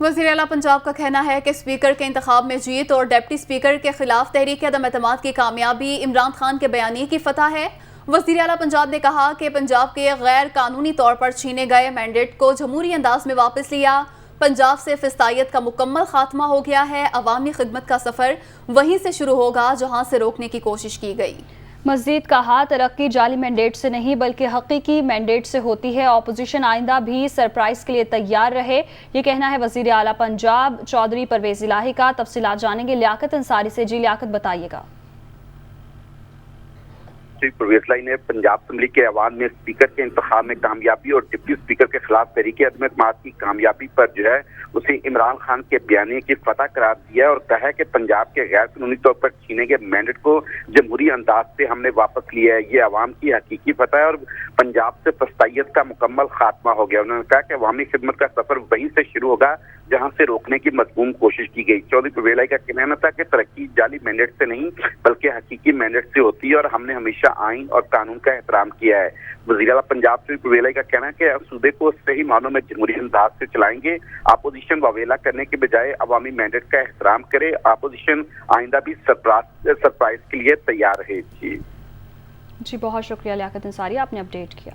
وزیر اعلیٰ پنجاب کا کہنا ہے کہ اسپیکر کے انتخاب میں جیت اور ڈپٹی اسپیکر کے خلاف تحریک عدم اعتماد کی کامیابی عمران خان کے بیانیے کی فتح ہے۔ وزیر اعلیٰ پنجاب نے کہا کہ پنجاب کے غیر قانونی طور پر چھینے گئے مینڈیٹ کو جمہوری انداز میں واپس لیا۔ پنجاب سے فسطائیت کا مکمل خاتمہ ہو گیا ہے۔ عوامی خدمت کا سفر وہیں سے شروع ہوگا جہاں سے روکنے کی کوشش کی گئی۔ مزید کہا ترقی جعلی مینڈیٹ سے نہیں بلکہ حقیقی مینڈیٹ سے ہوتی ہے۔ اپوزیشن آئندہ بھی سرپرائز کے لیے تیار رہے، یہ کہنا ہے وزیر اعلیٰ پنجاب چودھری پرویز الہی کا۔ تفصیلات جانیں گے لیاقت انصاری سے۔ جی لیاقت، بتائیے گا۔ پرویز الہی نے پنجاب اسمبلی کے ایوان میں اسپیکر کے انتخاب میں کامیابی اور ڈپٹی اسپیکر کے خلاف تحریک عدم اعتماد کی کامیابی پر اسے عمران خان کے بیانیے کی فتح قرار دیا اور کہا کہ پنجاب کے غیر قانونی طور پر چھینے گئے مینڈیٹ کو جمہوری انداز سے ہم نے واپس لیا ہے۔ یہ عوام کی حقیقی فتح ہے اور پنجاب سے فسطائیت کا مکمل خاتمہ ہو گیا۔ انہوں نے کہا کہ عوامی خدمت کا سفر وہیں سے شروع ہوگا جہاں سے روکنے کی مضموم کوشش کی گئی۔ چودھری پرویز الہی کا کہنا تھا کہ ترقی جعلی مینڈیٹ سے نہیں بلکہ حقیقی مینڈیٹ سے ہوتی ہے اور ہم نے ہمیشہ آئین اور قانون کا احترام کیا ہے۔ وزیر اعلیٰ پنجاب چودھری پرویز الہی کا کہنا ہے کہ صوبے کو صحیح معنوں میں جمہوری انداز سے چلائیں گے۔ اپوزیشن واویلا کرنے کے بجائے عوامی مینڈیٹ کا احترام کرے۔ اپوزیشن آئندہ بھی سرپرائز کے لیے تیار رہے۔ جی بہت شکریہ لیاقت انصاری، آپ نے اپڈیٹ کیا۔